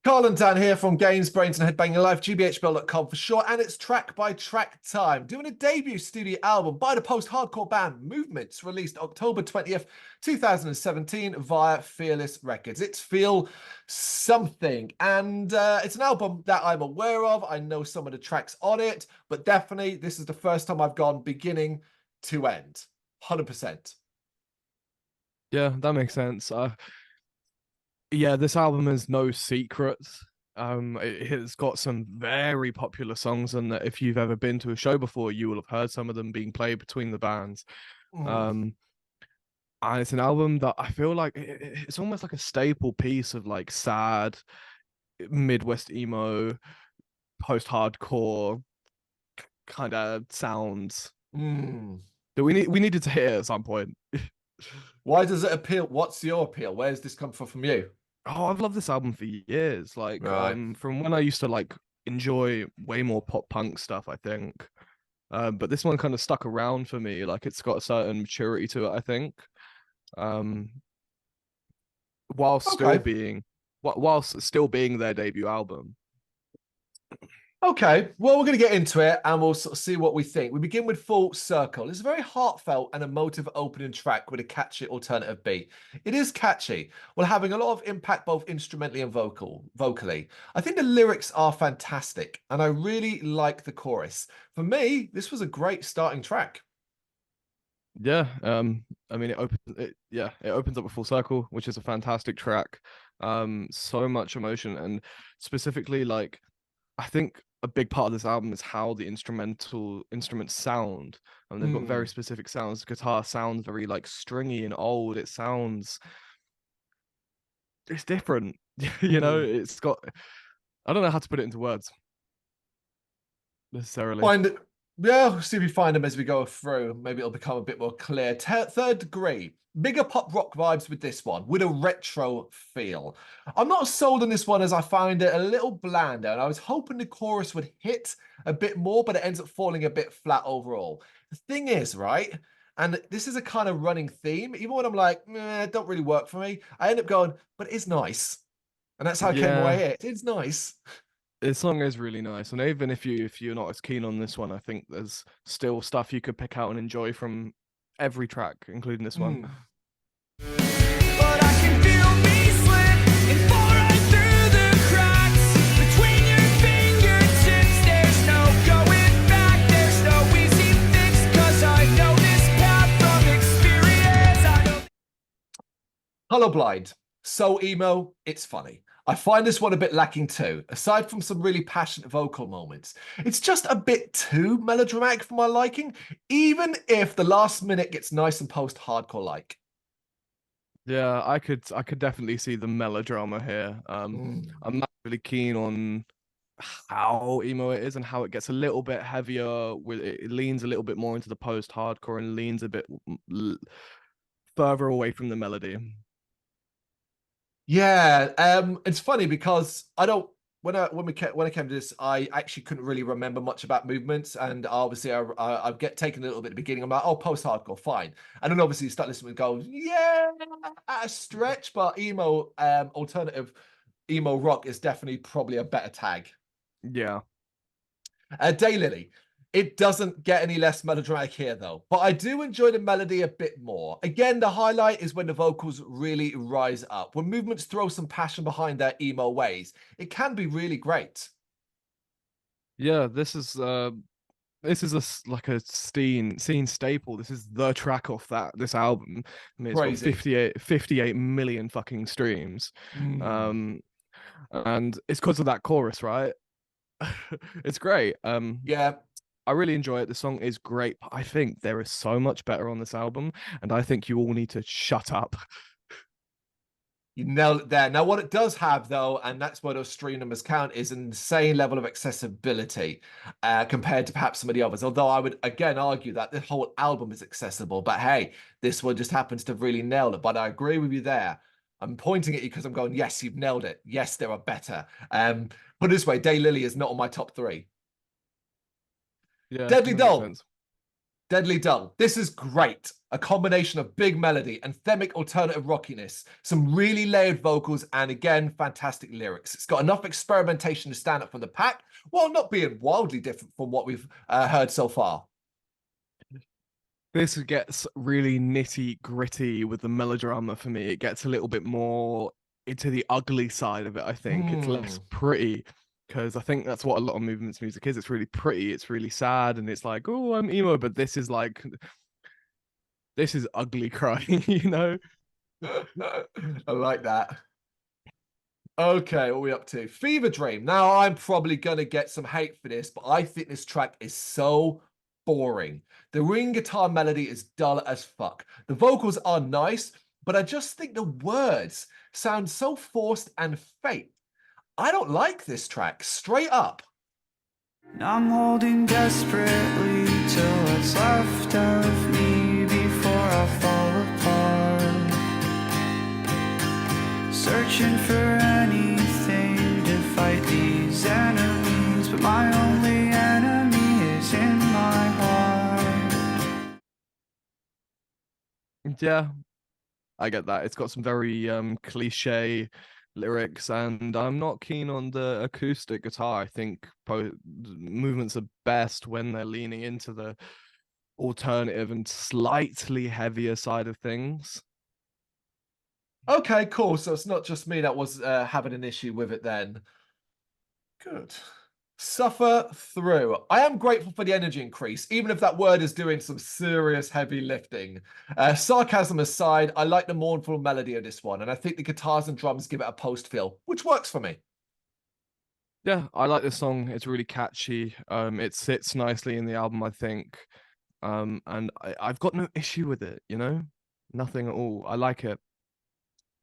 Carl and Dan here from Brrraains A Head-Banging Life, gbhblofficial for short, and it's track by track time. Doing a debut studio album by the post-hardcore band Movements, released October 20th, 2017 via Fearless Records. It's Feel Something, and it's an album that I'm aware of. I know some of the tracks on it, but definitely this is the first time I've gone beginning to end, 100%. Yeah, that makes sense. Yeah, this album is no secret. It's got some very popular songs, and that if you've ever been to a show before, you will have heard some of them being played between the bands. Um, and it's an album that I feel like it's almost like a staple piece of like sad Midwest emo, post-hardcore kind of sounds that we needed to hear at some point. Why does it appeal? What's your appeal? Where's this come from you? Oh, I've loved this album for years. Like, Right. from when I used to like enjoy way more pop punk stuff, I think. But this one kind of stuck around for me. Like, it's got a certain maturity to it, I think. Um, whilst still Okay. being, whilst still being their debut album. Okay, well, we're going to get into it and we'll sort of see what we think. We begin with Full Circle. It's a very heartfelt and emotive opening track with a catchy alternative beat. It is catchy, while having a lot of impact both instrumentally and vocally. I think the lyrics are fantastic and I really like the chorus. For me, this was a great starting track. Yeah. I mean, it opens up with Full Circle, which is a fantastic track. So much emotion, and specifically, like, I think a big part of this album is how the instruments sound. And they've got very specific sounds. Guitar sounds very like stringy and old. It's different. It's got, I don't know how to put it into words necessarily. Find it. Yeah, we'll see if we find them as we go through. Maybe it'll become a bit more clear. Third Degree. Bigger pop rock vibes with this one, with a retro feel. I'm not sold on this one as I find it a little blander, and I was hoping the chorus would hit a bit more, but it ends up falling a bit flat overall. The thing is, right, and this is a kind of running theme, even when I'm like, it don't really work for me, I end up going, but it's nice. And that's how I came away Yeah, here. It's nice. this song is really nice, and even if you're not as keen on this one, I think there's still stuff you could pick out and enjoy from every track, including this one. But I can feel me slip and fall right through the cracks between your fingertips. There's no going back, there's no easy fix, 'cause I know this path from experience. Colorblind. So emo, it's funny. I find this one a bit lacking too, aside from some really passionate vocal moments. It's just a bit too melodramatic for my liking, even if the last minute gets nice and post-hardcore-like. Yeah, I could definitely see the melodrama here. I'm not really keen on how emo it is and how it gets a little bit heavier. With it leans a little bit more into the post-hardcore and leans a bit further away from the melody. Yeah, it's funny because I don't when I came to this, I actually couldn't really remember much about Movements, and obviously I get taken a little bit at the beginning. I'm like, oh, post-hardcore, fine, and then obviously you start listening and go, yeah, at a stretch, but emo, alternative emo rock is definitely probably a better tag. Yeah. Daylily. It doesn't get any less melodramatic here, though. But I do enjoy the melody a bit more. Again, the highlight is when the vocals really rise up. When Movements throw some passion behind their emo ways, it can be really great. Yeah, like a scene staple. This is the track off this album. I mean, it's got Crazy. 58 million fucking streams. And it's because of that chorus, right? It's great. Yeah. I really enjoy it. The song is great, but I think there is so much better on this album, and I think you all need to shut up. You nailed it there. Now, what it does have, though, and that's where those stream numbers count, is an insane level of accessibility compared to perhaps some of the others. Although I would, again, argue that the whole album is accessible. But hey, this one just happens to really nail it. But I agree with you there. I'm pointing at you because I'm going, yes, you've nailed it. Yes, there are better. Put it this way, Daylily is not on my top three. Yeah, Deadly that makes Doll. sense. Deadly Dull. This is great. A combination of big melody, anthemic alternative rockiness, some really layered vocals, and again, fantastic lyrics. It's got enough experimentation to stand up from the pack, while not being wildly different from what we've heard so far. This gets really nitty gritty with the melodrama for me. It gets a little bit more into the ugly side of it, I think. It's less pretty, because I think that's what a lot of movements music is. It's really pretty, it's really sad, and it's like, oh, I'm emo, but this is like, this is ugly crying, you know? I like that. Okay, what are we up to? Fever Dream. Now, I'm probably going to get some hate for this, but I think this track is so boring. The ring guitar melody is dull as fuck. The vocals are nice, but I just think the words sound so forced and fake. I don't like this track, straight up. I'm holding desperately to what's left of me before I fall apart. Searching for anything to fight these enemies, but my only enemy is in my heart. Yeah, I get that. It's got some very cliche lyrics, and I'm not keen on the acoustic guitar. I think movements are best when they're leaning into the alternative and slightly heavier side of things. Okay, cool. So it's not just me that was having an issue with it then. Good. Suffer Through. I am grateful for the energy increase, even if that word is doing some serious heavy lifting. Sarcasm aside, I like the mournful melody of this one, and I think the guitars and drums give it a post feel, which works for me. Yeah, I like this song. It's really catchy. It sits nicely in the album, I think. And I've got no issue with it, you know? Nothing at all. I like it.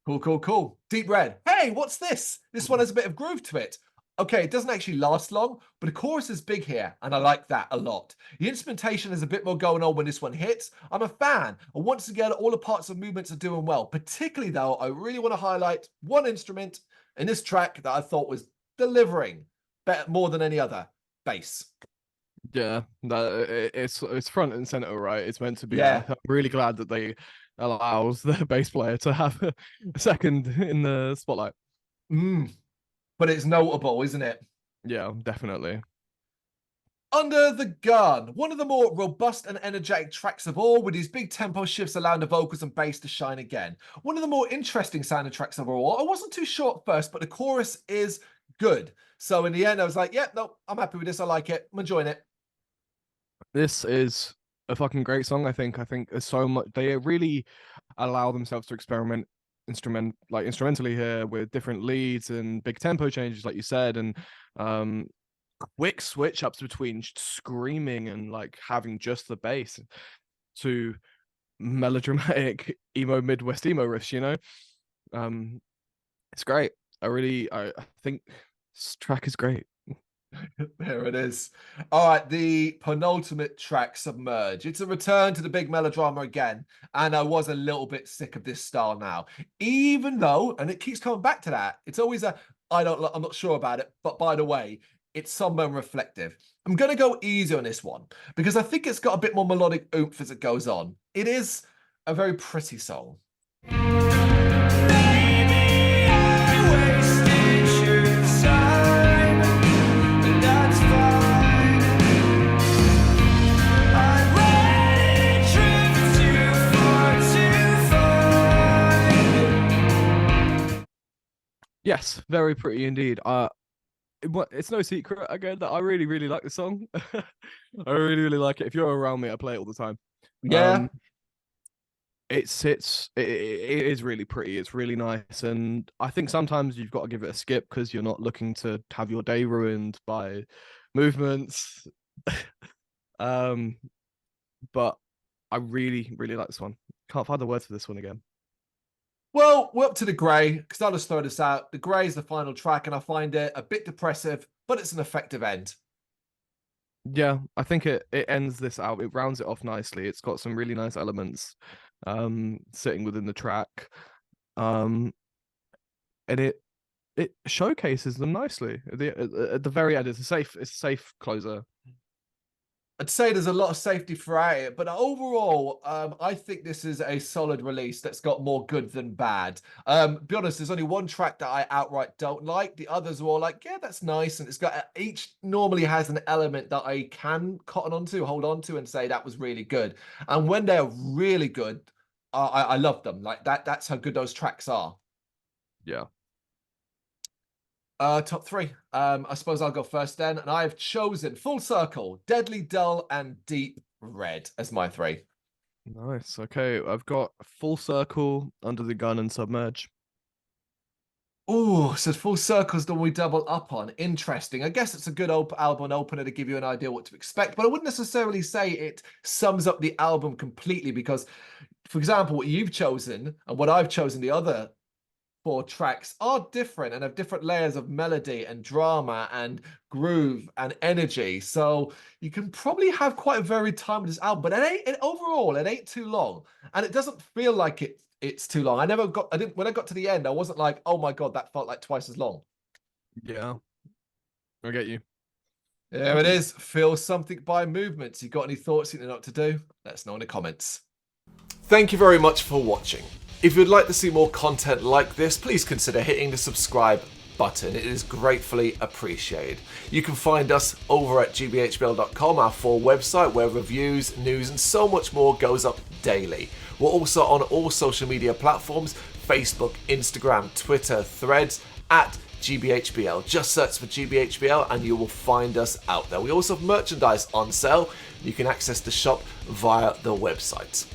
Cool, cool, cool. Deep Red. Hey, what's this? This one has a bit of groove to it. Okay, it doesn't actually last long, but the chorus is big here, and I like that a lot. The instrumentation has a bit more going on when this one hits. I'm a fan, and once again, all the parts of movements are doing well. Particularly, though, I really want to highlight one instrument in this track that I thought was delivering better, more than any other. Bass. Yeah, it's front and center, right? It's meant to be. Yeah. I'm really glad that they allows the bass player to have a second in the spotlight. But it's notable, isn't it? Yeah, definitely. Under the Gun, one of the more robust and energetic tracks of all, with these big tempo shifts allowing the vocals and bass to shine again. One of the more interesting sounding tracks of all. I wasn't too sure at first, but the chorus is good. So in the end, I was like, yeah, no, I'm happy with this. I like it. I'm enjoying it. This is a fucking great song. I think there's so much. They really allow themselves to experiment instrumentally here with different leads and big tempo changes, like you said, and quick switch ups between screaming and like having just the bass to melodramatic emo Midwest emo riffs, you know. It's great. I think this track is great. There it is. All right, the penultimate track, Submerge. It's a return to the big melodrama again, and I was a little bit sick of this style now. Even though, and it keeps coming back to that, it's always I'm not sure about it, but by the way, it's somber and reflective. I'm going to go easy on this one because I think it's got a bit more melodic oomph as it goes on. It is a very pretty song. Yes, very pretty indeed. It's no secret again that I really, really like the song. I really, really like it. If you're around me, I play it all the time. Yeah. It is really pretty. It's really nice, and I think sometimes you've got to give it a skip because you're not looking to have your day ruined by movements. But I really, really like this one. Can't find the words for this one again. Well, we're up to the grey, because I'll just throw this out. The grey is the final track, and I find it a bit depressive, but it's an effective end. Yeah, I think it ends this out. It rounds it off nicely. It's got some really nice elements sitting within the track. And it showcases them nicely. At the very end, it's a safe closer. I'd say there's a lot of safety throughout it, but overall, I think this is a solid release that's got more good than bad. Be honest, there's only one track that I outright don't like. The others are all like, yeah, that's nice, and it's got each normally has an element that I can cotton onto, hold on to, and say that was really good. And when they're really good, I love them. Like that. That's how good those tracks are. Yeah. Top three. I suppose I'll go first then, and I've chosen Full Circle, Deadly Dull, and Deep Red as my three. Nice. Okay, I've got Full Circle, Under the Gun, and Submerge. Oh, so Full Circle's the one we double up on. Interesting. I guess it's a good album opener to give you an idea what to expect, but I wouldn't necessarily say it sums up the album completely because, for example, what you've chosen and what I've chosen, the other 4 tracks are different and have different layers of melody and drama and groove and energy. So you can probably have quite a varied time with this album, but overall, it ain't too long. And it doesn't feel like it's too long. When I got to the end, I wasn't like, oh my God, that felt like twice as long. Yeah. I get you. There it is. Feel Something by Movements. You got any thoughts you know what to do? Let us know in the comments. Thank you very much for watching. If you'd like to see more content like this, please consider hitting the subscribe button. It is gratefully appreciated. You can find us over at gbhbl.com, our full website where reviews, news and so much more goes up daily. We're also on all social media platforms, Facebook, Instagram, Twitter, Threads, at gbhbl. Just search for gbhbl and you will find us out there. We also have merchandise on sale. You can access the shop via the website.